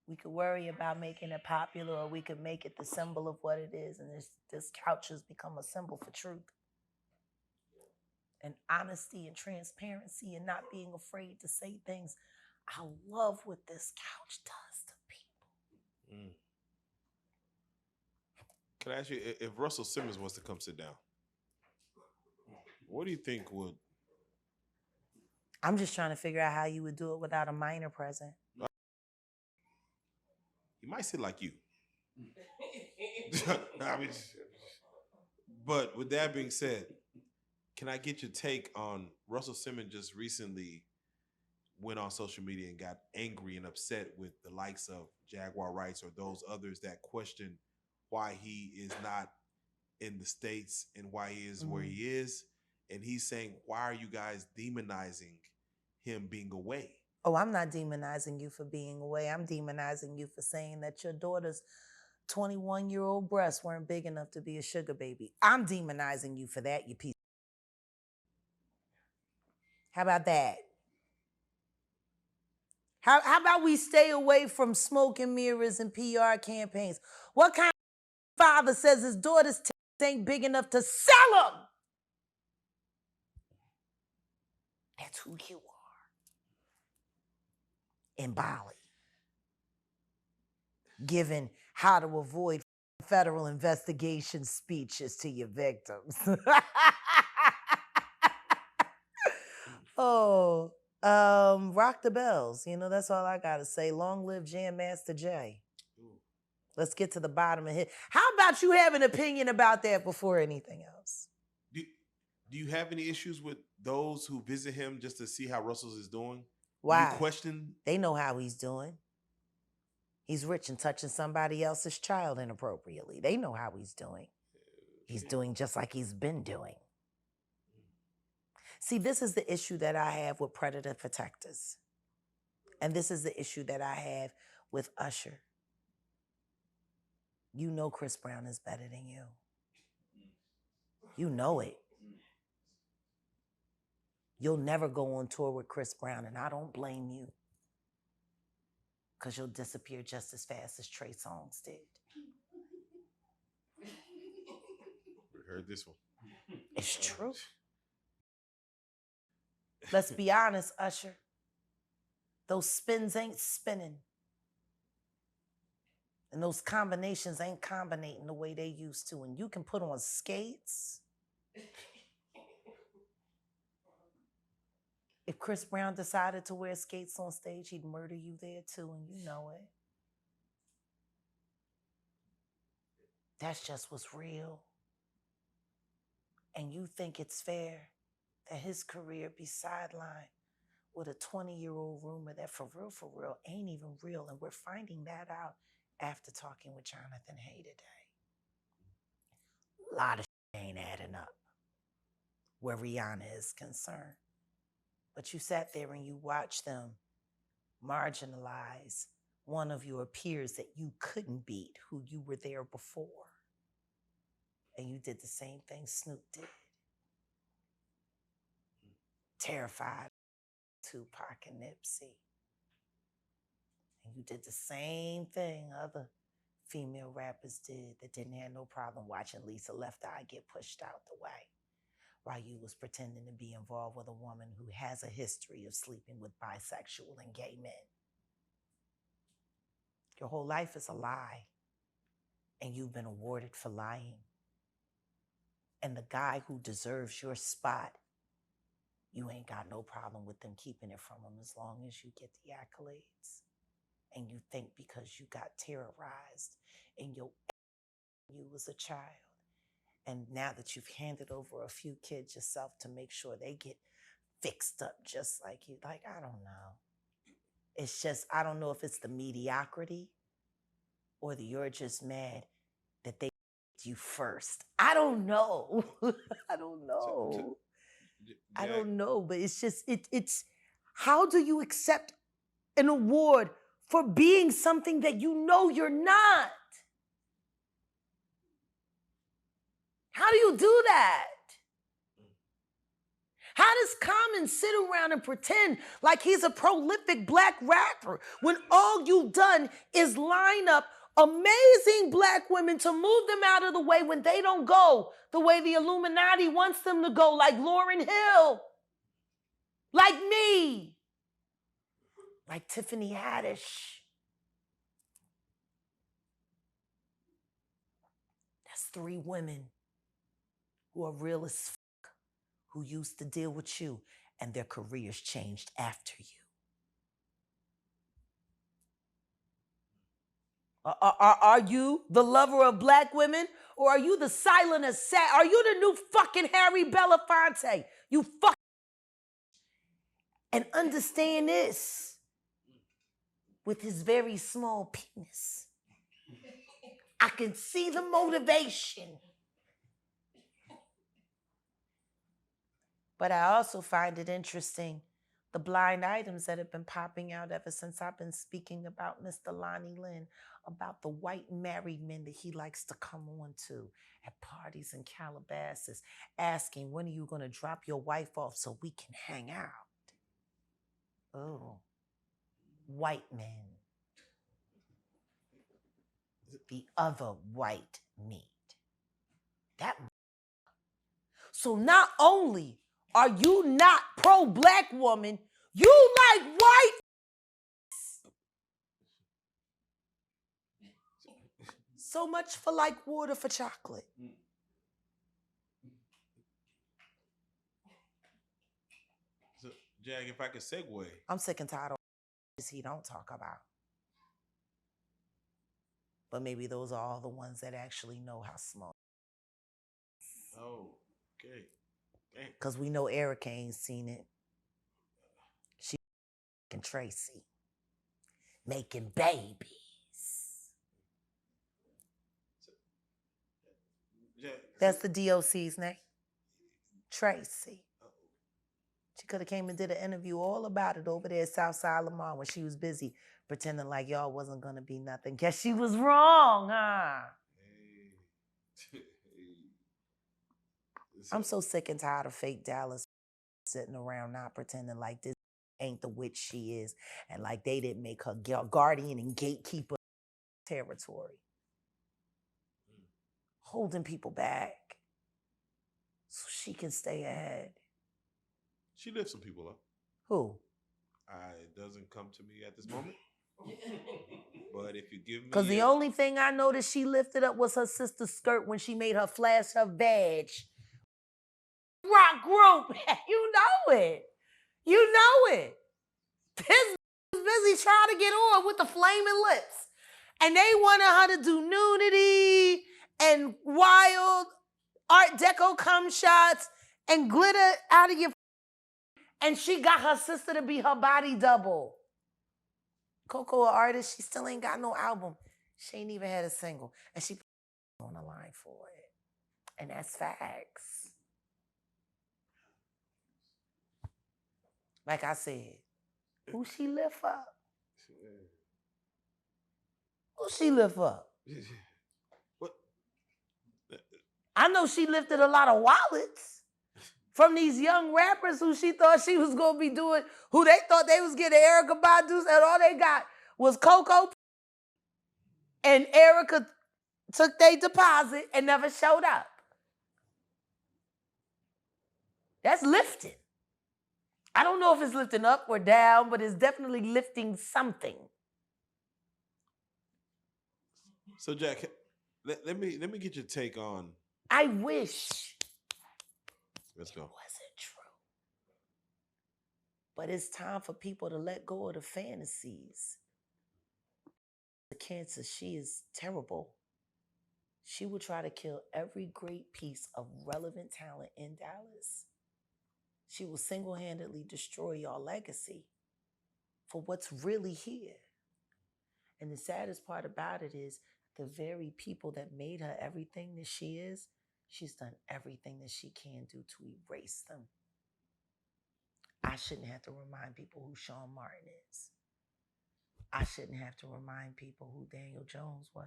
We could worry about making it popular, or we could make it the symbol of what it is. And this couch has become a symbol for truth and honesty and transparency and not being afraid to say things. I love what this couch does to people. Mm. Can I ask you, if Russell Simmons wants to come sit down, what do you think would? I'm just trying to figure out how you would do it without a minor present. He might sit like you. I mean, but with that being said, can I get your take on Russell Simmons just recently went on social media and got angry and upset with the likes of Jaguar Wright or those others that question why he is not in the States and why he is where he is. And he's saying, why are you guys demonizing him being away? Oh, I'm not demonizing you for being away. I'm demonizing you for saying that your daughter's 21-year-old breasts weren't big enough to be a sugar baby. I'm demonizing you for that, you piece. How about that? How about we stay away from smoke and mirrors and PR campaigns? What kind of father says his daughter's tits ain't big enough to sell them? That's who you are. In Bali. Given how to avoid federal investigation speeches to your victims. Rock the bells. You know, that's all I gotta say. Long live Jam Master Jay. Let's get to the bottom of it. How about you have an opinion about that before anything else? Do you have any issues with those who visit him just to see how Russell's is doing? Why? Do you question? They know how he's doing. He's rich and touching somebody else's child inappropriately. They know how he's doing. He's doing just like he's been doing. See, this is the issue that I have with predator protectors. And this is the issue that I have with Usher. You know Chris Brown is better than you. You know it. You'll never go on tour with Chris Brown, and I don't blame you. Because you'll disappear just as fast as Trey Songz did. We heard this one. It's true. Let's be honest, Usher. Those spins ain't spinning. And those combinations ain't combinating the way they used to. And you can put on skates. If Chris Brown decided to wear skates on stage, he'd murder you there too, and you know it. That's just what's real. And you think it's fair that his career be sidelined with a 20-year-old rumor that for real, ain't even real. And we're finding that out after talking with Jonathan Hay today. A lot of shit ain't adding up where Rihanna is concerned. But you sat there and you watched them marginalize one of your peers that you couldn't beat, who you were there before. And you did the same thing Snoop did. Terrified Tupac and Nipsey. And you did the same thing other female rappers did that didn't have no problem watching Lisa Left Eye get pushed out the way while you was pretending to be involved with a woman who has a history of sleeping with bisexual and gay men. Your whole life is a lie, and you've been awarded for lying. And the guy who deserves your spot, you ain't got no problem with them keeping it from him as long as you get the accolades. And you think because you got terrorized and you was a child, and now that you've handed over a few kids yourself to make sure they get fixed up just like you, like, I don't know. It's just, I don't know if it's the mediocrity or you're just mad that they you first. I don't know. I don't know. I don't know, but it's just, it's, how do you accept an award for being something that you know you're not? How do you do that? How does Common sit around and pretend like he's a prolific black rapper when all you've done is line up amazing black women to move them out of the way when they don't go the way the Illuminati wants them to go, like Lauryn Hill, like me, like Tiffany Haddish. That's 3 women who are real as fuck, who used to deal with you, and their careers changed after you. Are you the lover of black women, or are you the silent assassin? Are you the new fucking Harry Belafonte? You fuck. And understand this, with his very small penis, I can see the motivation. But I also find it interesting, the blind items that have been popping out ever since I've been speaking about Mr. Lonnie Lynn, about the white married men that he likes to come on to at parties in Calabasas, asking, when are you going to drop your wife off so we can hang out? Oh, white men. The other white meat. That. So not only are you not pro-black woman, you like white. So much for like water for chocolate. So, Jag, if I could segue. I'm sick and tired of he don't talk about. But maybe those are all the ones that actually know how small. Oh, okay. Because we know Erica ain't seen it. She and Tracy making babies. That's the DOC's name. Tracy. She could have came and did an interview all about it over there at Southside Lamar when she was busy pretending like y'all wasn't going to be nothing. Guess she was wrong, huh? Hey. I'm so sick and tired of fake Dallas sitting around not pretending like this ain't the witch she is and like they didn't make her guardian and gatekeeper territory. Holding people back so she can stay ahead. She lifts some people up. Who? It doesn't come to me at this moment. But if you give me... Because the only thing I noticed she lifted up was her sister's skirt when she made her flash her vag. Rock group. You know it. You know it. This was busy trying to get on with the flaming lips. And they wanted her to do nudity and wild Art Deco cum shots and glitter out of your... And she got her sister to be her body double. Coco, an artist, she still ain't got no album. She ain't even had a single. And she on the line for it. And that's facts. Like I said, who she lift up? Who she lift up? What? I know she lifted a lot of wallets from these young rappers who she thought she was going to be doing, who they thought they was getting Erykah Badu, and all they got was Coco. And Erykah took their deposit and never showed up. That's lifting. I don't know if it's lifting up or down, but it's definitely lifting something. So, Jack, let me get your take on... I wish Let's go. it wasn't true. But it's time for people to let go of the fantasies. The cancer, she is terrible. She will try to kill every great piece of relevant talent in Dallas. She will single-handedly destroy your legacy for what's really here. And the saddest part about it is the very people that made her everything that she is, she's done everything that she can do to erase them. I shouldn't have to remind people who Sean Martin is. I shouldn't have to remind people who Daniel Jones was.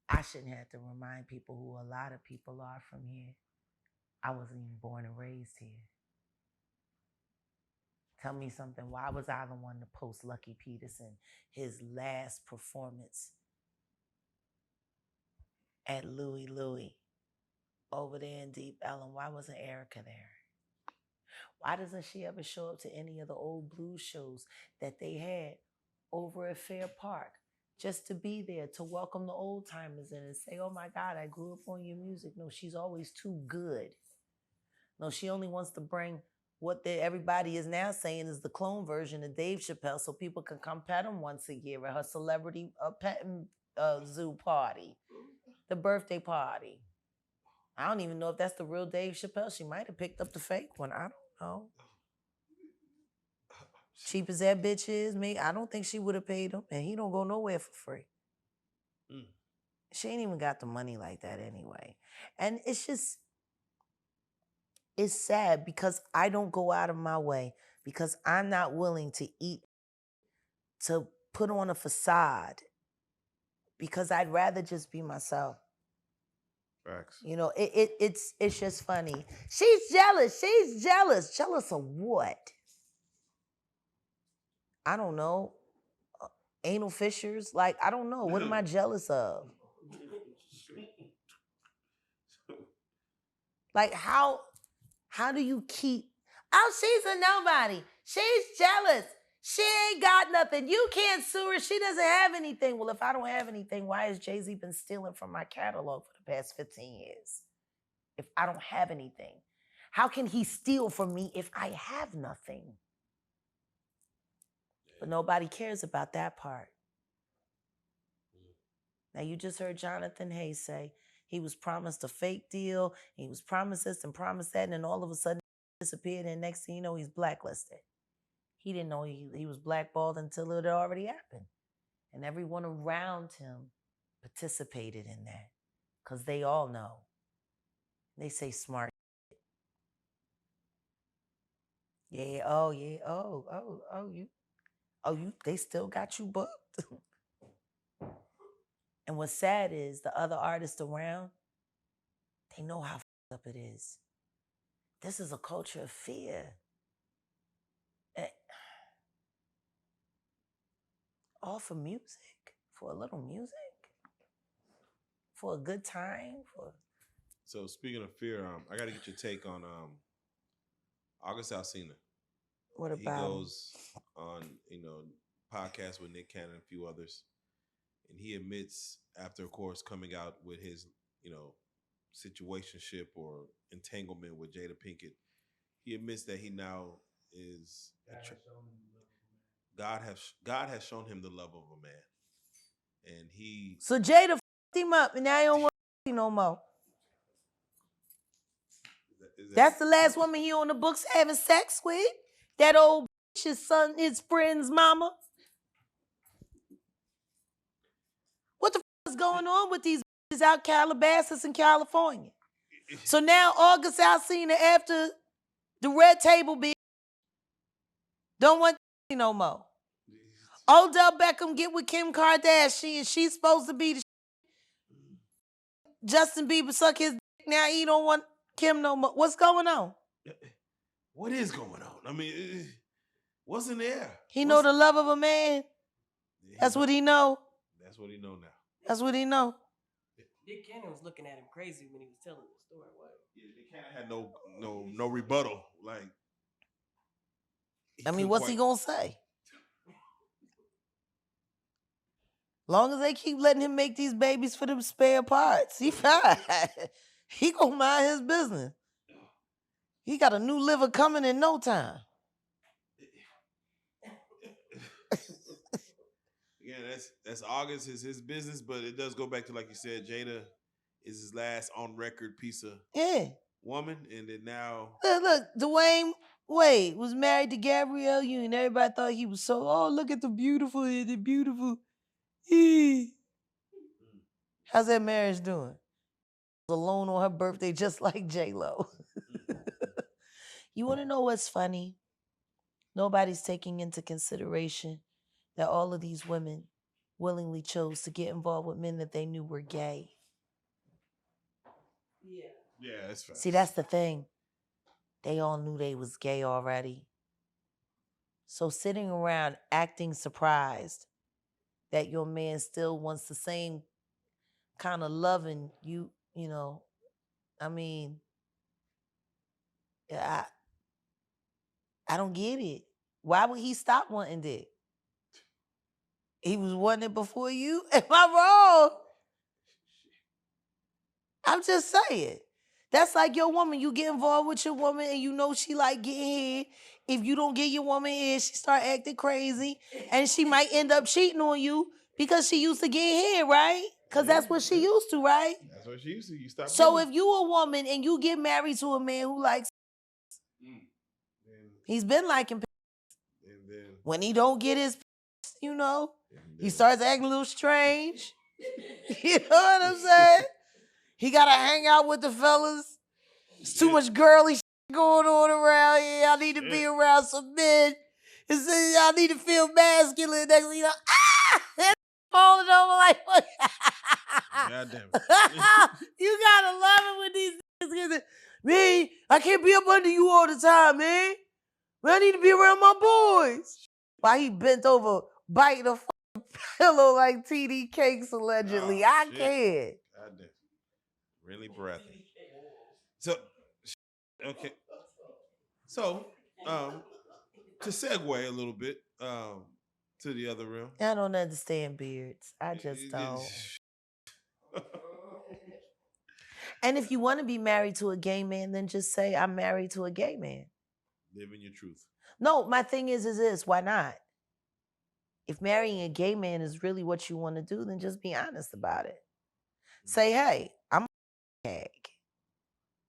I shouldn't have to remind people who a lot of people are from here. I wasn't even born and raised here. Tell me something. Why was I the one to post Lucky Peterson, his last performance at Louie Louie over there in Deep Ellum? Why wasn't Erica there? Why doesn't she ever show up to any of the old blues shows that they had over at Fair Park? Just to be there, to welcome the old timers in and say, oh my God, I grew up on your music. No, she's always too good. No, she only wants to bring what everybody is now saying is the clone version of Dave Chappelle so people can come pet him once a year at her celebrity petting zoo party, the birthday party. I don't even know if that's the real Dave Chappelle. She might have picked up the fake one. I don't know. Cheap as that bitch is, me, I don't think she would have paid him, and he don't go nowhere for free. She ain't even got the money like that anyway. And it's just, it's sad because I don't go out of my way because I'm not willing to put on a facade because I'd rather just be myself. Facts. You know, it's just funny. She's jealous. She's jealous. Jealous of what? I don't know. Anal fissures? Like, I don't know. What am I jealous of? Like, how do you keep... Oh, she's a nobody. She's jealous. She ain't got nothing. You can't sue her. She doesn't have anything. Well, if I don't have anything, why has Jay-Z been stealing from my catalog for the past 15 years? If I don't have anything. How can he steal from me if I have nothing? But nobody cares about that part. Now, you just heard Jonathan Hayes say he was promised a fake deal. He was promised this and promised that, and then all of a sudden he disappeared, and next thing you know, he's blacklisted. He didn't know he was blackballed until it had already happened. And everyone around him participated in that because they all know. They say smart. Yeah, oh, yeah, they still got you booked. And what's sad is the other artists around, they know how up it is. This is a culture of fear. All for music, for a little music, for a good time. So speaking of fear, I got to get your take on August Alsina. What about he goes on, podcast with Nick Cannon and a few others, and he admits after, of course, coming out with his, situationship or entanglement with Jada Pinkett, he admits that he now is God has shown him the love of a man, and he. So Jada f***ed him up, and now he don't want to no more. That's the last woman he on the books having sex with. That old bitch, his son, his friend's mama. What the f*** is going on with these bitches out Calabasas in California? So now August Alsina, after the red table bitch, don't want no more. Odell Beckham get with Kim Kardashian. She's supposed to be the Justin Bieber suck his dick. Now he don't want Kim no more. What's going on? What is going on? I mean, what's in there? He know the love of a man. That's what he know. That's what he know now. That's what he know. Nick Cannon was looking at him crazy when he was telling the story. What? Yeah, Nick Cannon had no rebuttal. Like, I mean, what's he gonna say? Long as they keep letting him make these babies for them spare parts, he fine. He gonna mind his business. He got a new liver coming in no time. Again, that's August is his business, but it does go back to, like you said, Jada is his last on record piece of woman, and then now look, Dwayne Wade was married to Gabrielle Union. Everybody thought he was so look at the beautiful. How's that marriage doing? Alone on her birthday, just like J-Lo. You want to know what's funny? Nobody's taking into consideration that all of these women willingly chose to get involved with men that they knew were gay. Yeah, that's fair. See, that's the thing. They all knew they was gay already. So sitting around acting surprised that your man still wants the same kind of loving you know, I mean, I don't get it. Why would he stop wanting dick? He was wanting it before you? Am I wrong? I'm just saying. That's like your woman. You get involved with your woman and you know she like getting head. If you don't get your woman head, she start acting crazy. And she might end up cheating on you because she used to get head, right? Because that's what she used to, right? That's what she used to. You stop. So if you a woman and you get married to a man who likes, he's been liking, and then when he don't get his, you know, he starts acting a little strange. You know what I'm saying? He gotta hang out with the fellas. It's too much girly shit going on around here. I need to be around some men. I need to feel masculine. Next thing you know, that's falling over like fuck. God damn it. You gotta love it when these niggas get it. Man, I can't be up under you all the time, man. I need to be around my boys. Why he bent over biting a pillow like TD Cakes allegedly. Oh, I shit. can't. God damn. Really breathing. So, okay. So, to segue a little bit to the other realm. I don't understand beards. I just don't. And if you want to be married to a gay man, then just say, I'm married to a gay man. Living your truth. No, my thing is this, why not? If marrying a gay man is really what you want to do, then just be honest about it. Say, hey, I'm a gay.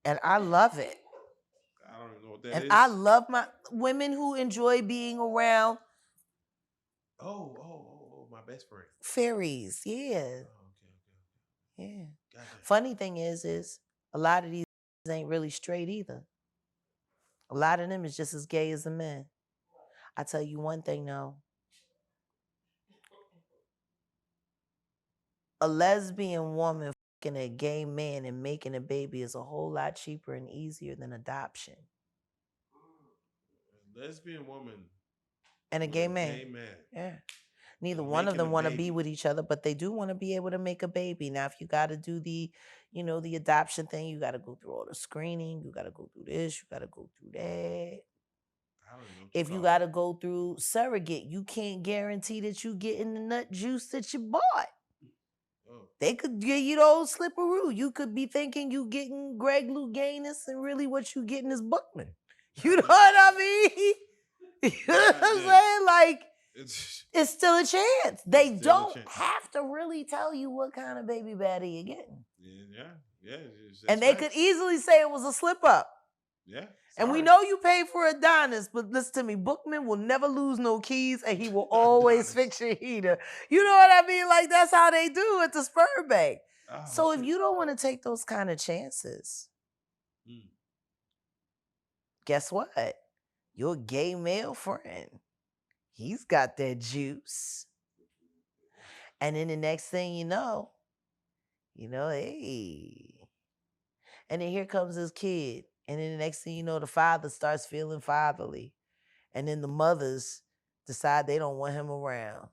And I love it. I don't even know what that is. And I love my women who enjoy being around. Oh, my best friend. Fairies, yeah. Oh, okay. Yeah. Gotcha. Funny thing is a lot of these ain't really straight either. A lot of them is just as gay as the men. I tell you one thing though. A lesbian woman fucking a gay man and making a baby is a whole lot cheaper and easier than adoption. A lesbian woman and a gay man. Gay man. Yeah. Neither And one of making them a want to baby. be with each other, but they do want to be able to make a baby. Now, if you got to do the, the adoption thing, you got to go through all the screening. You got to go through this. You got to go through that. I don't know. If you got to go through surrogate, you can't guarantee that you getting the nut juice that you bought. Oh. They could give you the old slipperoo. You could be thinking you getting Greg Louganis, and really what you getting is Bookman. You know what I mean? You know what I'm saying? Like, it's still a chance. They don't have to really tell you what kind of baby baddie you're getting. Yeah. And they could easily say it was a slip up. Yeah. And we know you paid for Adonis, but listen to me, Bookman will never lose no keys and he will always fix your heater. You know what I mean? Like, that's how they do at the sperm bank. Oh, so shit. if you don't want to take those kind of chances, guess what? Your gay male friend, he's got that juice. And then the next thing you know, hey. And then here comes his kid. And then the next thing you know, the father starts feeling fatherly. And then the mothers decide they don't want him around.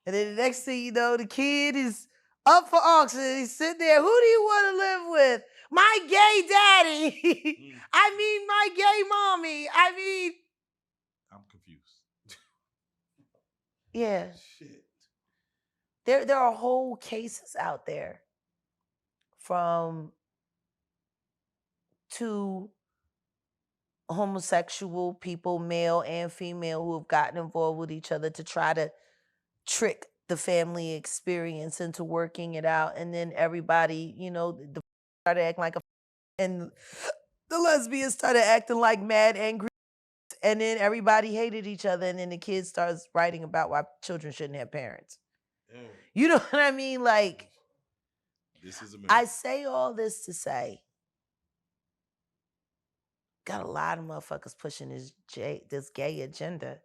And then the next thing you know, the kid is up for auction. He's sitting there, who do you want to live with? My gay daddy. I mean, my gay mommy. I'm confused. Yeah. Shit. There are whole cases out there from two homosexual people, male and female, who have gotten involved with each other to try to trick the family experience into working it out. And then everybody, the started acting like and the lesbians started acting like mad, angry. And then everybody hated each other. And then the kids starts writing about why children shouldn't have parents. You know what I mean? Like, this is a mess. I say all this to say, got a lot of motherfuckers pushing this gay agenda.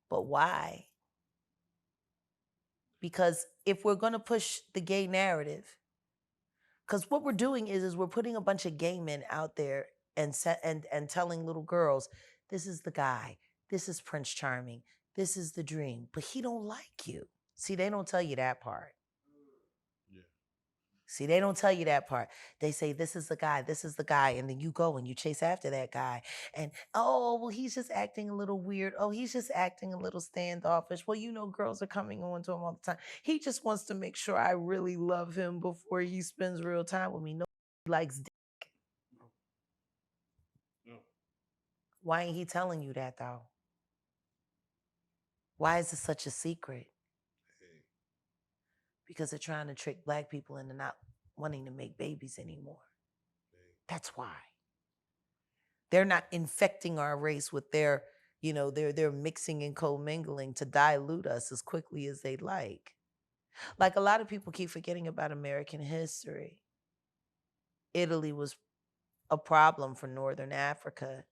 But why? Because if we're going to push the gay narrative, because what we're doing is we're putting a bunch of gay men out there and telling little girls, this is the guy, This is Prince Charming. This is the dream. But he don't like you. See, they don't tell you that part. Yeah. See, they don't tell you that part. They say, this is the guy. And then you go and you chase after that guy. And, oh, well, he's just acting a little weird. Oh, he's just acting a little standoffish. Well, you know, girls are coming on to him all the time. He just wants to make sure I really love him before he spends real time with me. No, he likes dick. No. Why ain't he telling you that, though? Why is it such a secret? Hey. Because they're trying to trick black people into not wanting to make babies anymore. Hey. That's why. They're not infecting our race with their, you know, they're mixing and commingling to dilute us as quickly as they'd like. Like a lot of people keep forgetting about American history. Italy was a problem for Northern Africa,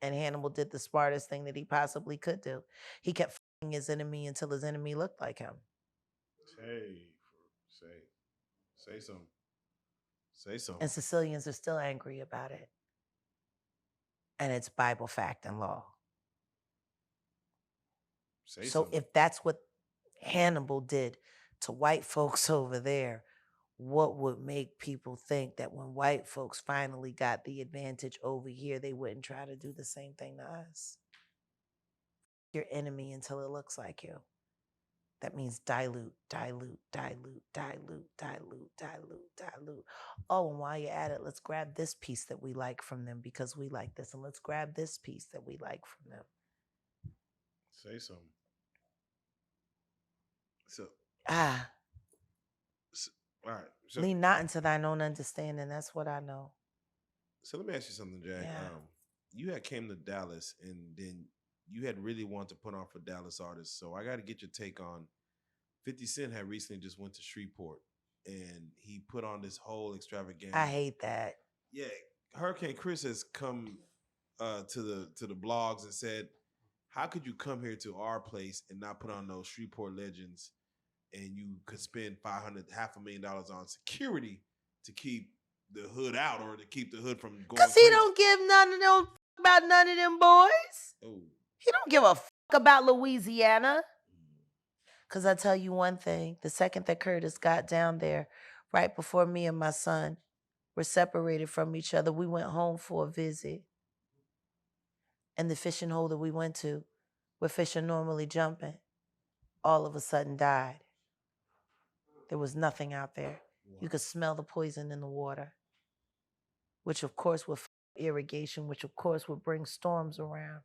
and Hannibal did the smartest thing that he possibly could do. He kept fighting his enemy until his enemy looked like him. Say something. Say something. And Sicilians are still angry about it. And it's Bible fact and law. Say so something. If that's what Hannibal did to white folks over there, what would make people think that when white folks finally got the advantage over here, they wouldn't try to do the same thing to us? Your enemy until it looks like you. That means dilute, dilute, dilute, dilute, dilute, dilute, dilute. Oh, and while you're at it, let's grab this piece that we like from them because we like this. And let's grab this piece that we like from them. Say something. So, all right. So, lean not into thine own understanding. That's what I know. So let me ask you something, Jack. Yeah. You had came to Dallas and then you had really wanted to put on for Dallas artists. So I got to get your take on 50 Cent had recently just went to Shreveport and he put on this whole extravaganza. I hate that. Yeah. Hurricane Chris has come to the blogs and said, how could you come here to our place and not put on those Shreveport legends and you could spend $500,000 on security to keep the hood out or to keep the hood from going Because he don't give none of them about none of them boys. Oh. He don't give a about Louisiana. Because I tell you one thing, the second that Curtis got down there, right before me and my son were separated from each other, we went home for a visit. And the fishing hole that we went to, where fish are normally jumping, all of a sudden died. There was nothing out there. Wow. You could smell the poison in the water, which of course would irrigation, which of course would bring storms around.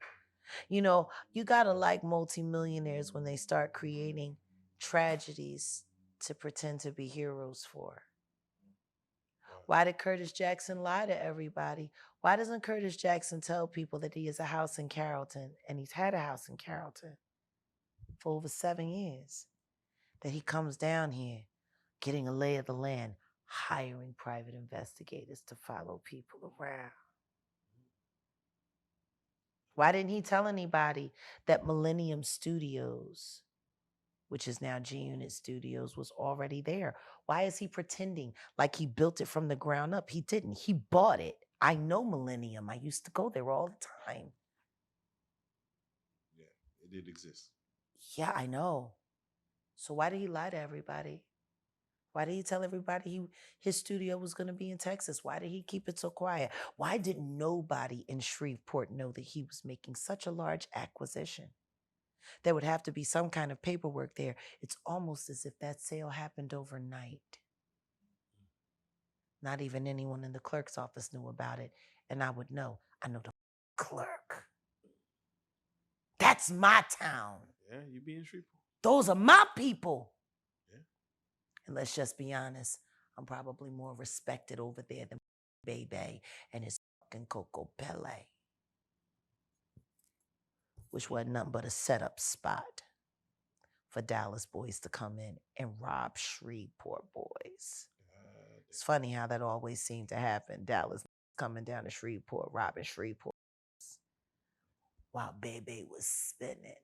You know, you gotta like multimillionaires when they start creating tragedies to pretend to be heroes for. Why did Curtis Jackson lie to everybody? Why doesn't Curtis Jackson tell people that he has a house in Carrollton, and he's had a house in Carrollton for over 7 years? That he comes down here, getting a lay of the land, hiring private investigators to follow people around. Why didn't he tell anybody that Millennium Studios, which is now G-Unit Studios, was already there? Why is he pretending like he built it from the ground up? He didn't. He bought it. I know Millennium. I used to go there all the time. Yeah, it did exist. Yeah, I know. So why did he lie to everybody? Why did he tell everybody his studio was going to be in Texas? Why did he keep it so quiet? Why did nobody in Shreveport know that he was making such a large acquisition? There would have to be some kind of paperwork there. It's almost as if that sale happened overnight. Not even anyone in the clerk's office knew about it. And I would know. I know the clerk. That's my town. Yeah, you be in Shreveport. Those are my people. Yeah. And let's just be honest, I'm probably more respected over there than Bebe and his fucking Coco Pele, which wasn't nothing but a setup spot for Dallas boys to come in and rob Shreveport boys. It's funny how that always seemed to happen. Dallas coming down to Shreveport, robbing Shreveport, while Bebe was spinning.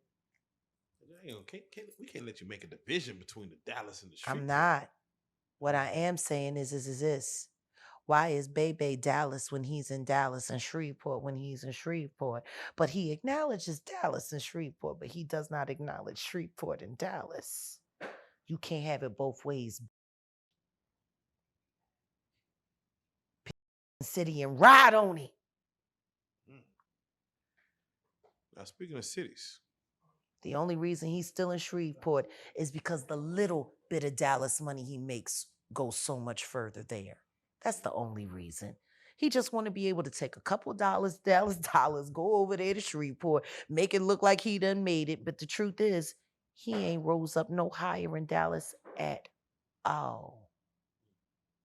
We can't let you make a division between the Dallas and the Shreveport. I'm not. What I am saying is this. Why is Bebe Dallas when he's in Dallas and Shreveport when he's in Shreveport? But he acknowledges Dallas and Shreveport, but he does not acknowledge Shreveport and Dallas. You can't have it both ways. City and ride on it. Now, speaking of cities, The only reason he's still in Shreveport is because the little bit of Dallas money he makes goes so much further there. That's the only reason. He just want to be able to take a couple Dallas dollars, go over there to Shreveport, make it look like he done made it. But the truth is, he ain't rose up no higher in Dallas at all.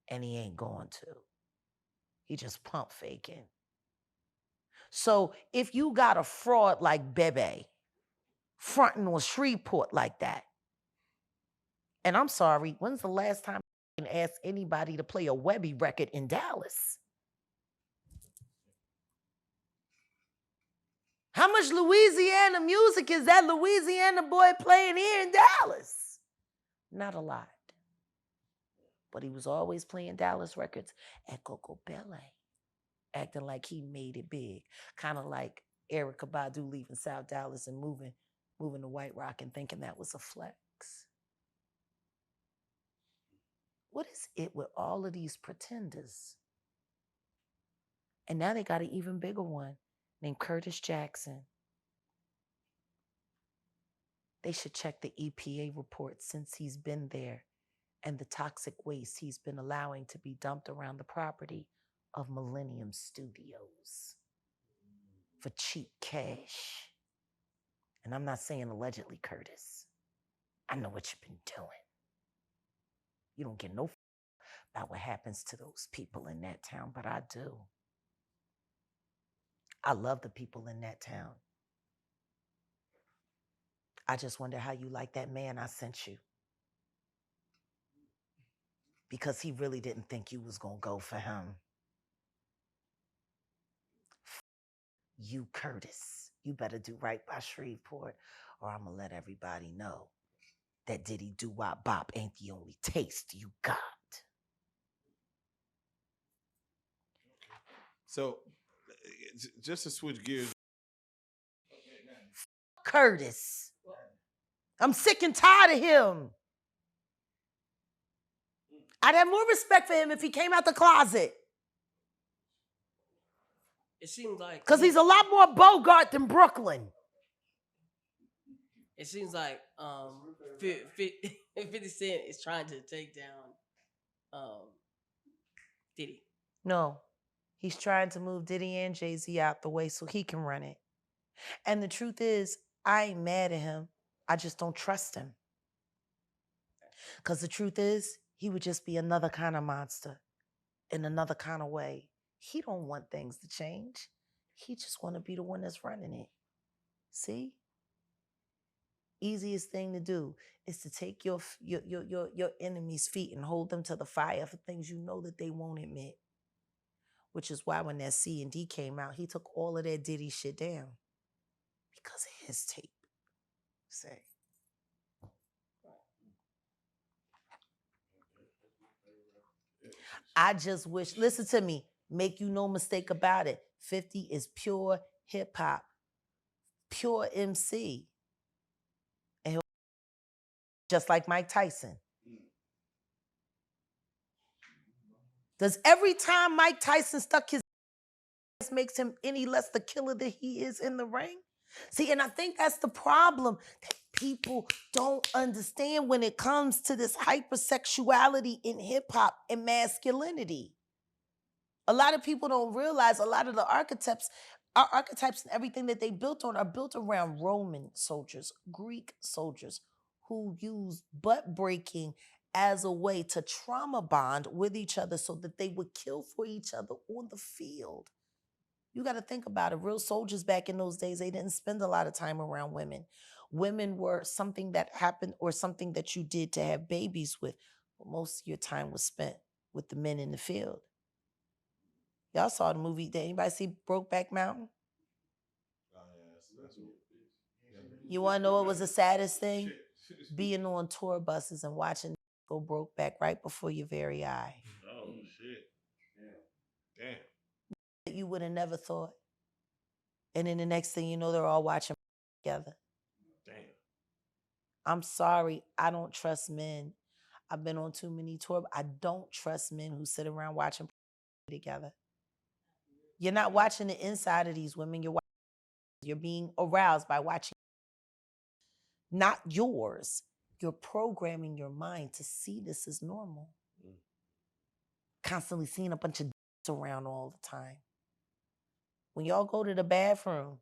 And he ain't going to. He just pump faking. So if you got a fraud like Bebe fronting on Shreveport like that, and I'm sorry, when's the last time I asked anybody to play a Webby record in Dallas? How much Louisiana music is that Louisiana boy playing here in Dallas? Not a lot. But he was always playing Dallas records at Coco Bele, acting like he made it big. Kind of like Erykah Badu leaving South Dallas and moving to White Rock and thinking that was a flex. What is it with all of these pretenders? And now they got an even bigger one named Curtis Jackson. They should check the EPA report since he's been there and the toxic waste he's been allowing to be dumped around the property of Millennium Studios for cheap cash. And I'm not saying allegedly, Curtis. I know what you've been doing. You don't get no about what happens to those people in that town, but I do. I love the people in that town. I just wonder how you like that man I sent you. Because he really didn't think you was going to go for him. You, Curtis, you better do right by Shreveport, or I'm going to let everybody know that Diddy Doo-Wop Bop ain't the only taste you got. so just to switch gears, Curtis. I'm sick and tired of him. I'd have more respect for him if he came out the closet. It seems like Because he's a lot more Bogart than Brooklyn. It seems like 50 Cent is trying to take down Diddy. No, he's trying to move Diddy and Jay-Z out the way so he can run it. And the truth is, I ain't mad at him. I just don't trust him. Because the truth is, he would just be another kind of monster in another kind of way. He don't want things to change. He just want to be the one that's running it. See? Easiest thing to do is to take your enemy's feet and hold them to the fire for things you know that they won't admit. Which is why when that C&D came out, he took all of that Diddy shit down. Because of his tape. Say. I just wish, listen to me, make you no mistake about it. 50 is pure hip hop, pure MC. And he'll, just like Mike Tyson. Does every time Mike Tyson stuck his makes him any less the killer that he is in the ring? See, and I think that's the problem that people don't understand when it comes to this hypersexuality in hip hop and masculinity. A lot of people don't realize a lot of the archetypes and everything that they built on are built around Roman soldiers, Greek soldiers who used butt breaking as a way to trauma bond with each other so that they would kill for each other on the field. You got to think about it. Real soldiers back in those days, they didn't spend a lot of time around women. Women were something that happened or something that you did to have babies with. But most of your time was spent with the men in the field. Y'all saw the movie. Did anybody see Brokeback Mountain? You want to know what was the saddest thing? Being on tour buses and watching go broke back right before your very eye. Oh, shit. Damn. That you would have never thought. And then the next thing you know, they're all watching together. Damn. I'm sorry, I don't trust men. I've been on too many tours. I don't trust men who sit around watching together. You're not watching the inside of these women. You're being aroused by watching, not yours. You're programming your mind to see this as normal. Constantly seeing a bunch of around all the time. When y'all go to the bathroom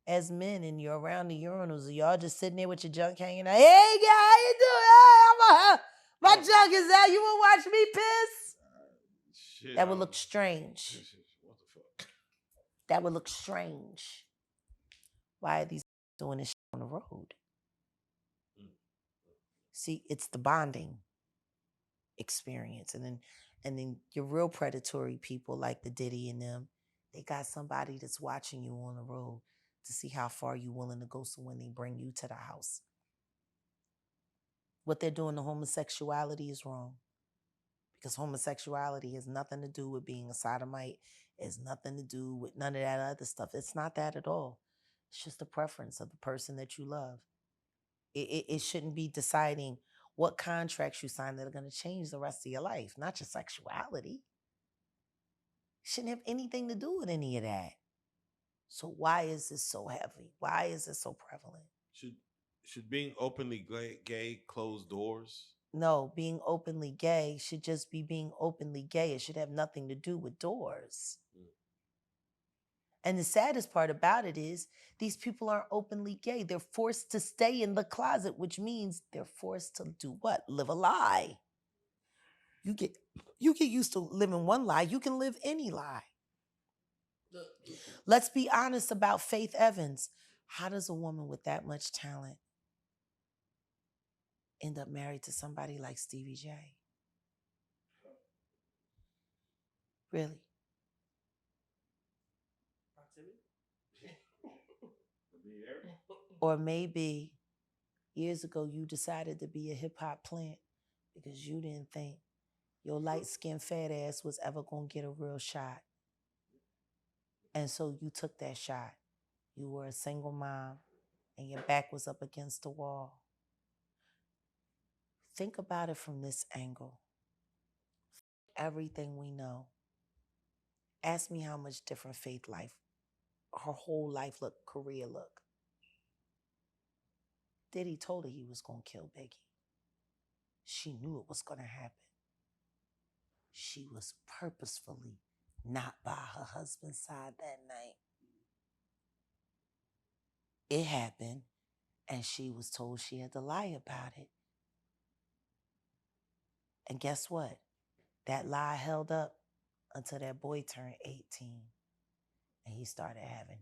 as men and you're around the urinals, y'all just sitting there with your junk hanging out. Hey, guy, how you doing? Hey, my junk is out. You want to watch me piss? Shit, That would look strange. What the fuck? That would look strange. Why are these doing this shit on the road? See, it's the bonding experience. And then your real predatory people like the Diddy and them, they got somebody that's watching you on the road to see how far you're willing to go so when they bring you to the house. What they're doing to homosexuality is wrong. Because homosexuality has nothing to do with being a sodomite. It has nothing to do with none of that other stuff. It's not that at all. It's just a preference of the person that you love. It shouldn't be deciding what contracts you sign that are going to change the rest of your life, not your sexuality. It shouldn't have anything to do with any of that. So why is this so heavy? Why is it so prevalent? Should being openly gay close doors? No, being openly gay should just be being openly gay. It should have nothing to do with doors. And the saddest part about it is these people aren't openly gay. They're forced to stay in the closet, which means they're forced to do what? Live a lie. You get used to living one lie. You can live any lie. Let's be honest about Faith Evans. How does a woman with that much talent end up married to somebody like Stevie J? Really? Or maybe years ago you decided to be a hip hop plant because you didn't think your light-skinned fat ass was ever going to get a real shot. And so you took that shot. You were a single mom and your back was up against the wall. Think about it from this angle. Everything we know. Ask me how much different Faith life, her whole life look, career look. Diddy told her he was going to kill Biggie. She knew it was going to happen. She was purposefully not by her husband's side that night. It happened, and she was told she had to lie about it. And guess what? That lie held up until that boy turned 18. And he started having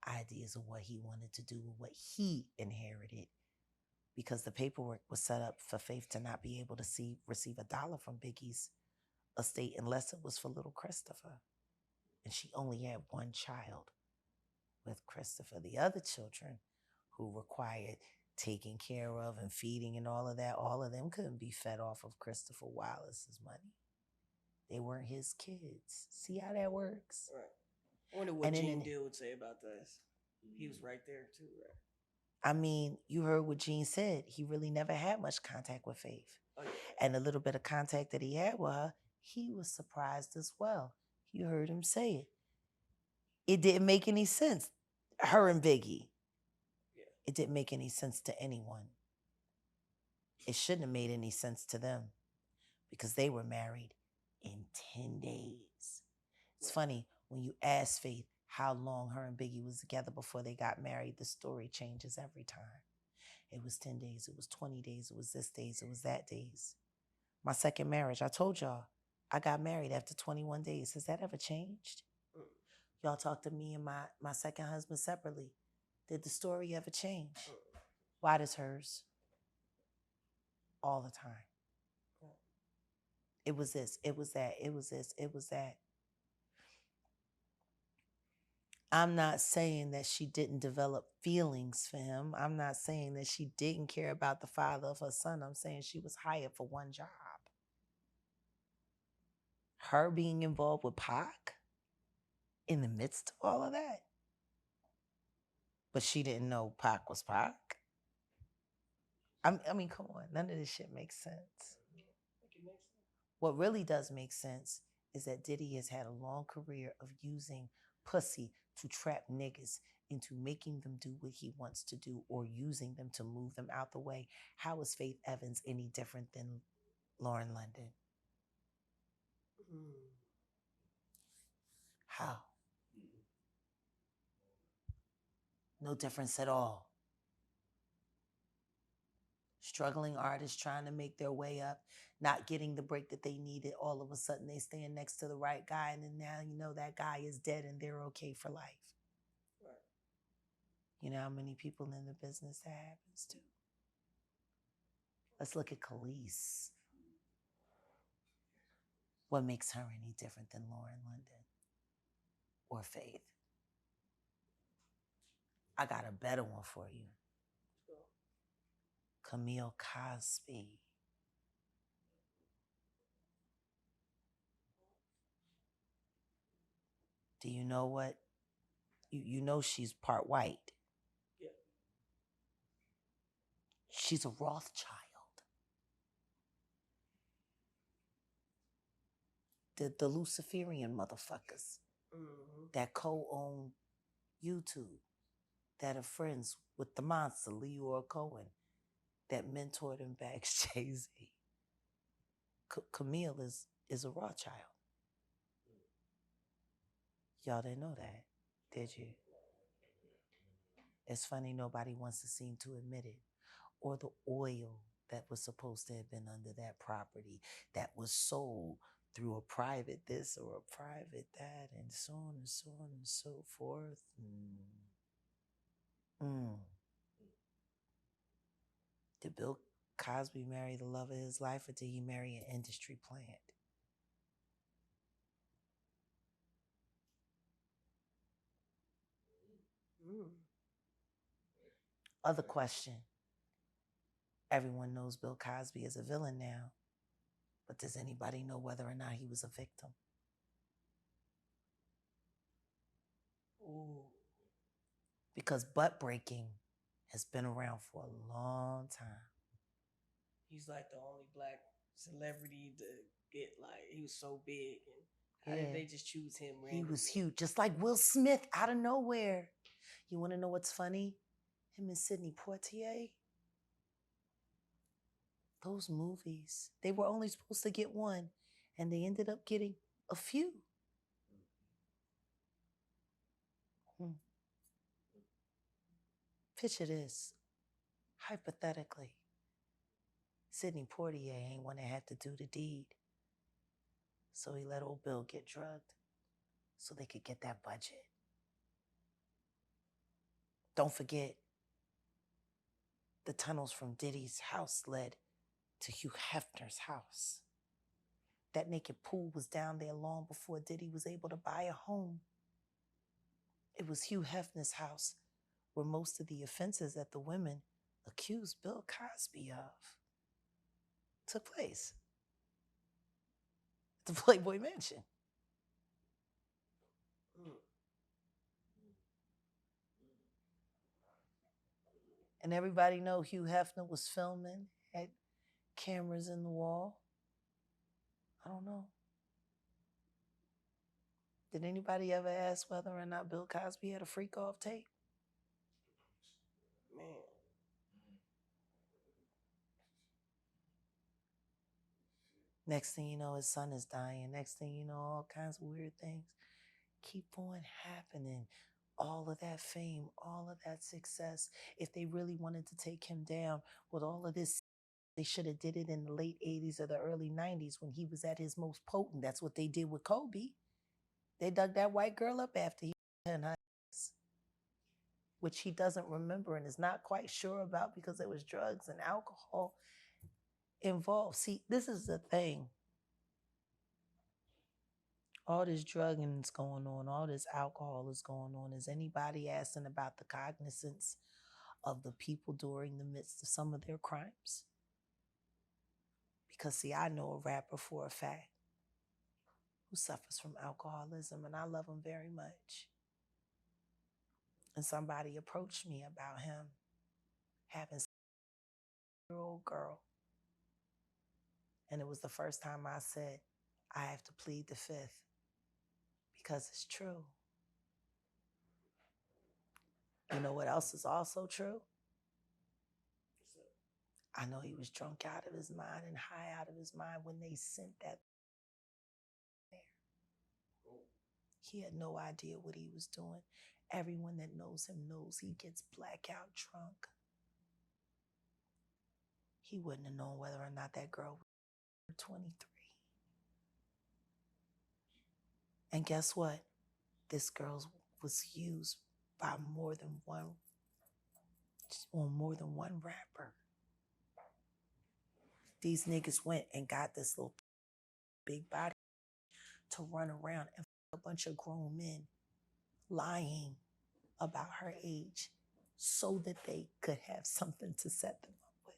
ideas of what he wanted to do with what he inherited. Because the paperwork was set up for Faith to not be able to receive $1 from Biggie's estate unless it was for little Christopher. And she only had one child with Christopher. The other children who required taking care of and feeding and all of that, all of them couldn't be fed off of Christopher Wallace's money. They weren't his kids. See how that works? Right. I wonder what Gene Deal would say about this. He was right there too, right? I mean, you heard what Gene said. He really never had much contact with Faith. Oh, yeah. And the little bit of contact that he had with her, he was surprised as well. You heard him say it. It didn't make any sense. Her and Biggie. Yeah. It didn't make any sense to anyone. It shouldn't have made any sense to them because they were married in 10 days. It's funny, when you ask Faith how long her and Biggie was together before they got married, the story changes every time. It was 10 days, it was 20 days, it was this days, it was that days. My second marriage, I told y'all, I got married after 21 days. Has that ever changed? Y'all talked to me and my second husband separately. Did the story ever change? Why does hers? All the time. It was this, it was that, it was this, it was that. I'm not saying that she didn't develop feelings for him. I'm not saying that she didn't care about the father of her son. I'm saying she was hired for one job. Her being involved with Pac, in the midst of all of that. But she didn't know Pac was Pac. I mean, come on. None of this shit makes sense. What really does make sense is that Diddy has had a long career of using pussy to trap niggas into making them do what he wants to do or using them to move them out the way. How is Faith Evans any different than Lauren London? How? No difference at all. Struggling artists trying to make their way up, not getting the break that they needed. All of a sudden, they stand next to the right guy, and then now you know that guy is dead and they're okay for life. Right. You know how many people in the business that happens to? Let's look at Khalees. What makes her any different than Lauren London or Faith? I got a better one for you. Camille Cosby. Do you know what? You know she's part white. Yeah. She's a Rothschild. The Luciferian motherfuckers that co-own YouTube, that are friends with the monster, Leora Cohen, that mentored and backs Jay-Z. Camille is a Rothschild. Y'all didn't know that, did you? It's funny nobody wants to seem to admit it. Or the oil that was supposed to have been under that property that was sold through a private this or a private that, and so on and so on and so forth. Did Bill Cosby marry the love of his life, or did he marry an industry plant? Other question. Everyone knows Bill Cosby is a villain now, but does anybody know whether or not he was a victim? Ooh. Because butt breaking has been around for a long time. He's like the only black celebrity to get, like, he was so big. And how did they just choose him randomly? He was huge, just like Will Smith out of nowhere. You want to know what's funny? Him and Sidney Poitier. Those movies, they were only supposed to get one, and they ended up getting a few. Picture this, hypothetically. Sidney Poitier ain't one that had to do the deed. So he let old Bill get drugged so they could get that budget. Don't forget, the tunnels from Diddy's house led to Hugh Hefner's house. That naked pool was down there long before Diddy was able to buy a home. It was Hugh Hefner's house where most of the offenses that the women accused Bill Cosby of took place. The Playboy Mansion. And everybody know Hugh Hefner was filming, had cameras in the wall. I don't know. Did anybody ever ask whether or not Bill Cosby had a freak off tape? Man. Next thing you know, his son is dying. Next thing you know, all kinds of weird things keep on happening. All of that fame, all of that success. If they really wanted to take him down with all of this, they should have did it in the late 80s or the early 90s when he was at his most potent. That's what they did with Kobe. They dug that white girl up after he had her ass, which he doesn't remember and is not quite sure about because there was drugs and alcohol involved. See, this is the thing. All this drugging is going on, all this alcohol is going on. Is anybody asking about the cognizance of the people during the midst of some of their crimes? Because see, I know a rapper for a fact who suffers from alcoholism, and I love him very much. And somebody approached me about him having a 6-year-old girl. And it was the first time I said, I have to plead the fifth because it's true. You know what else is also true? I know he was drunk out of his mind and high out of his mind when they sent that there. He had no idea what he was doing. Everyone that knows him knows he gets blackout drunk. He wouldn't have known whether or not that girl was 23. And guess what? This girl was used by more than one rapper. These niggas went and got this little big body to run around and a bunch of grown men lying about her age so that they could have something to set them up with.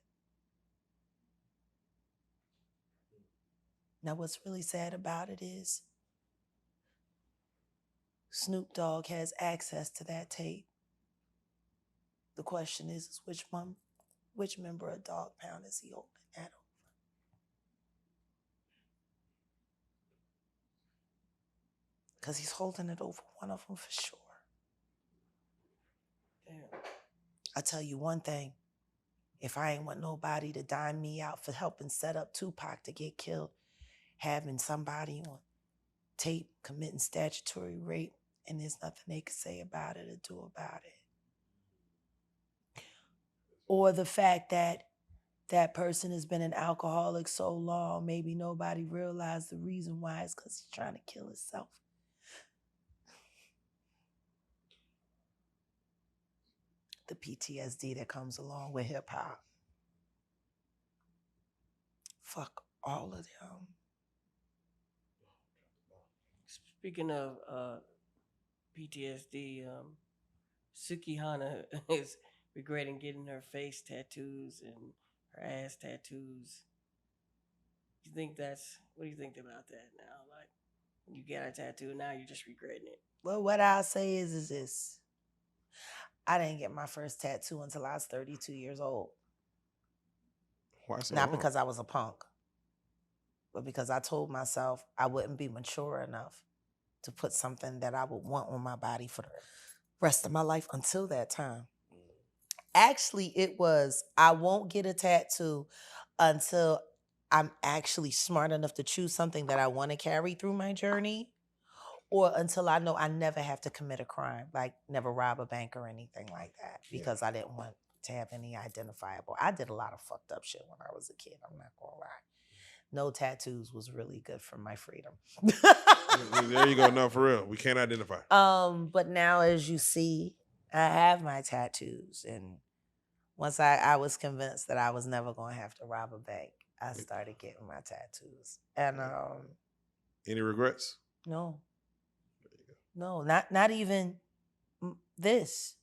Now, what's really sad about it is Snoop Dogg has access to that tape. The question is which member of Dog Pound is he holding that over? Because he's holding it over one of them for sure. Damn. I tell you one thing, if I ain't want nobody to dime me out for helping set up Tupac to get killed, having somebody on tape committing statutory rape, and there's nothing they could say about it or do about it. Or the fact that that person has been an alcoholic so long, maybe nobody realized the reason why is because he's trying to kill himself. The PTSD that comes along with hip hop. Fuck all of them. Speaking of PTSD, Suki Hana is regretting getting her face tattoos and her ass tattoos. What do you think about that now? Like, you get a tattoo, now you're just regretting it. Well, what I'll say is this. I didn't get my first tattoo until I was 32 years old. Why so Not long? because I was a punk, but because I told myself I wouldn't be mature enough to put something that I would want on my body for the rest of my life until that time. Actually, it was, I won't get a tattoo until I'm actually smart enough to choose something that I want to carry through my journey, or until I know I never have to commit a crime, like never rob a bank or anything like that, because I didn't want to have any identifiable. I did a lot of fucked up shit when I was a kid, I'm not gonna lie. No tattoos was really good for my freedom. There you go. No, for real. We can't identify. But now, as you see, I have my tattoos, and once I was convinced that I was never going to have to rob a bank, I started getting my tattoos. And Any regrets? no, not even this,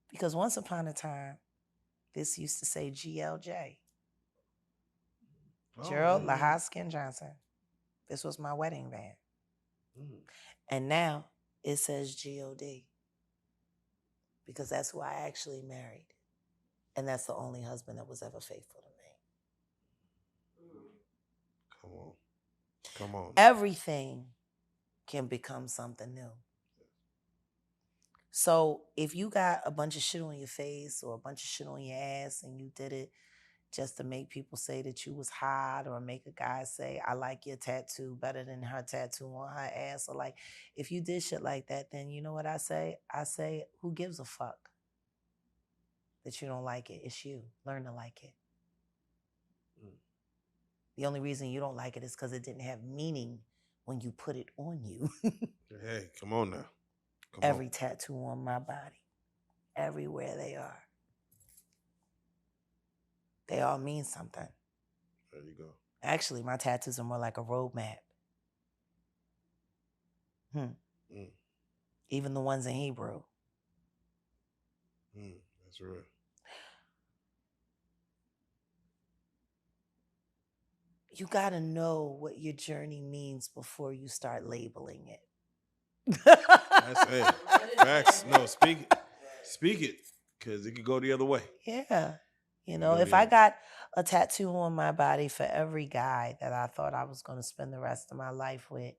because once upon a time, this used to say GLJ, Gerald Lahoskin Johnson. This was my wedding band. And now it says GOD, because that's who I actually married. And that's the only husband that was ever faithful to me. Come on. Everything can become something new. So if you got a bunch of shit on your face or a bunch of shit on your ass and you did it just to make people say that you was hot, or make a guy say, I like your tattoo better than her tattoo on her ass, or like, if you did shit like that, then you know what I say? I say, who gives a fuck that you don't like it? It's you. Learn to like it. The only reason you don't like it is because it didn't have meaning when you put it on you. Hey, come on now. Every tattoo on my body, everywhere they are, they all mean something. There you go. Actually, my tattoos are more like a roadmap. Even the ones in Hebrew. That's real. You got to know what your journey means before you start labeling it. That's it. Facts. No, speak it, because it could go the other way. Yeah. You It know, really if I is. got a tattoo on my body for every guy that I thought I was going to spend the rest of my life with,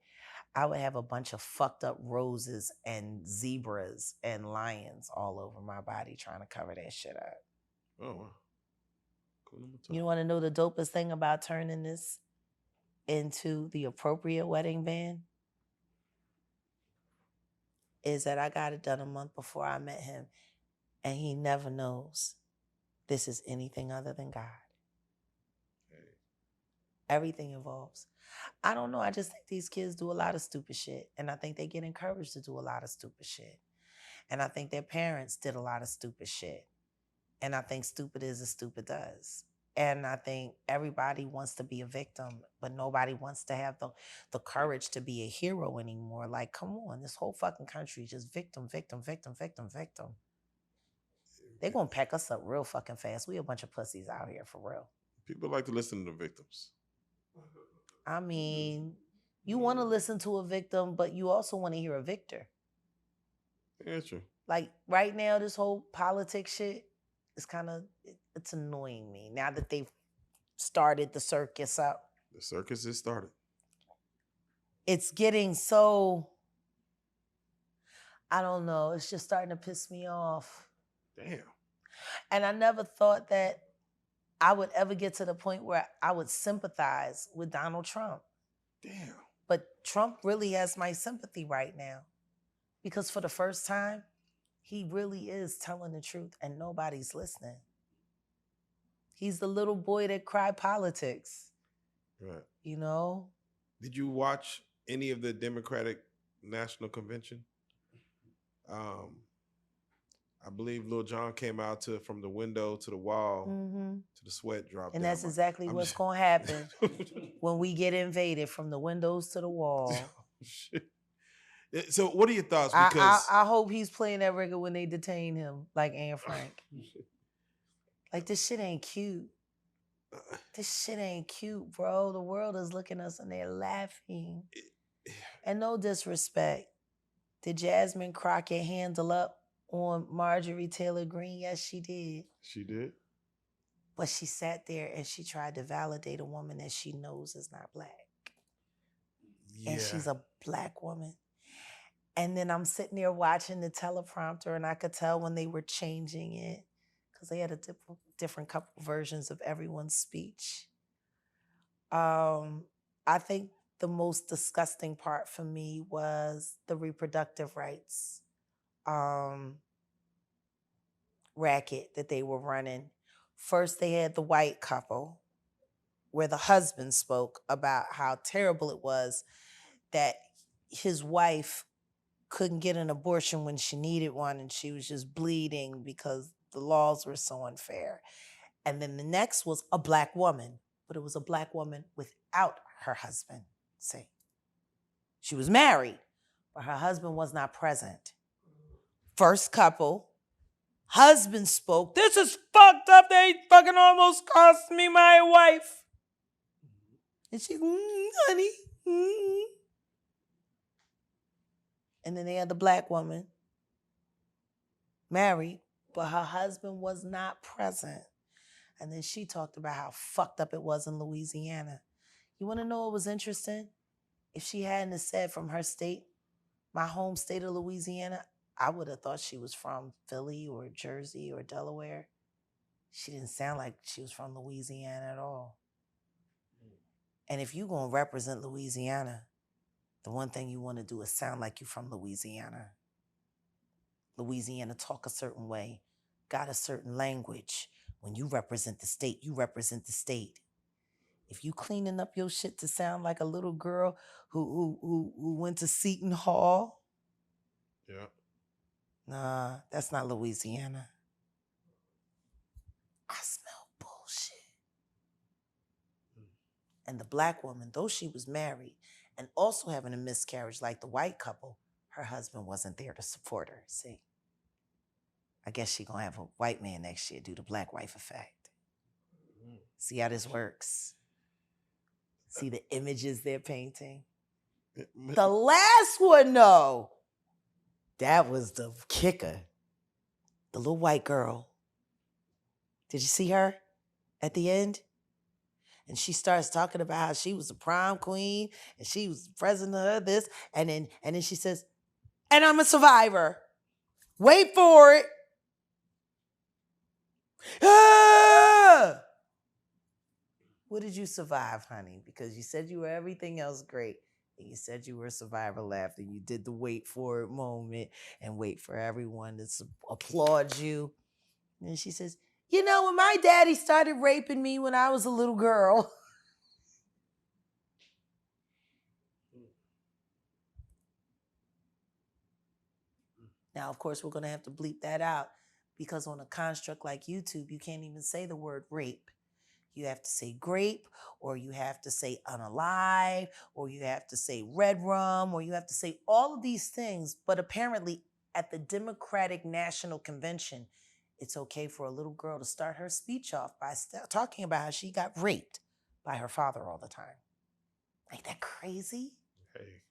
I would have a bunch of fucked up roses and zebras and lions all over my body trying to cover that shit up. Oh, wow. Cool number two. You want to know the dopest thing about turning this into the appropriate wedding band? Is that I got it done a month before I met him, and he never knows this is anything other than God. Everything evolves. I don't know. I just think these kids do a lot of stupid shit. And I think they get encouraged to do a lot of stupid shit. And I think their parents did a lot of stupid shit. And I think stupid is as stupid does. And I think everybody wants to be a victim, but nobody wants to have the courage to be a hero anymore. Like, come on, this whole fucking country is just victim, victim, victim, victim, victim. They're going to pack us up real fucking fast. We a bunch of pussies out here for real. People like to listen to the victims. I mean, you want to listen to a victim, but you also want to hear a victor. Yeah, true. Like right now, this whole politics shit is kind of, it's annoying me now that they've started the circus up. The circus is started. It's getting so, I don't know, it's just starting to piss me off. Damn. And I never thought that I would ever get to the point where I would sympathize with Donald Trump. Damn. But Trump really has my sympathy right now. Because for the first time, he really is telling the truth and nobody's listening. He's the little boy that cried politics. Right. You know? Did you watch any of the Democratic National Convention? I believe Lil Jon came out from the window to the wall, to the sweat dropped And down. that's exactly what's going to happen when we get invaded from the windows to the wall. Shit. So what are your thoughts? Because I hope he's playing that record when they detain him, like Anne Frank. Like, this shit ain't cute. This shit ain't cute, bro. The world is looking at us and they're laughing. And no disrespect. Did Jasmine Crockett handle up on Marjorie Taylor Greene? Yes, she did. She did? But she sat there and she tried to validate a woman that she knows is not black. Yeah. And she's a black woman. And then I'm sitting there watching the teleprompter and I could tell when they were changing it because they had a different couple versions of everyone's speech. I think the most disgusting part for me was the reproductive rights racket that they were running. First, they had the white couple where the husband spoke about how terrible it was that his wife couldn't get an abortion when she needed one and she was just bleeding because the laws were so unfair. And then the next was a black woman, but it was a black woman without her husband. See, she was married, but her husband was not present. First couple, husband spoke, "This is fucked up. They fucking almost cost me my wife." And she, honey. And then they had the black woman, married, but her husband was not present. And then she talked about how fucked up it was in Louisiana. You want to know what was interesting? If she hadn't said from her state, my home state of Louisiana, I would have thought she was from Philly or Jersey or Delaware. She didn't sound like she was from Louisiana at all. And if you're going to represent Louisiana, the one thing you want to do is sound like you're from Louisiana. Louisiana talk a certain way, got a certain language. When you represent the state, you represent the state. If you cleaning up your shit to sound like a little girl who went to Seton Hall, yeah, nah, that's not Louisiana. I smell bullshit. And the black woman, though she was married and also having a miscarriage like the white couple, her husband wasn't there to support her, see? I guess she gonna have a white man next year do the black wife effect. See how this works? See the images they're painting? The last one, though, that was the kicker. The little white girl. Did you see her at the end? And she starts talking about how she was a prom queen and she was president of this. And then she says, and I'm a survivor. Wait for it. Ah! What did you survive, honey? Because you said you were everything else great. And you said you were a survivor laugh. And you did the wait for it moment and wait for everyone to applaud you. And she says, you know, when my daddy started raping me when I was a little girl. Now, of course, we're going to have to bleep that out because on a construct like YouTube, you can't even say the word rape. You have to say grape, or you have to say unalive, or you have to say red rum, or you have to say all of these things. But apparently at the Democratic National Convention, it's okay for a little girl to start her speech off by talking about how she got raped by her father all the time. Ain't that crazy? Hey,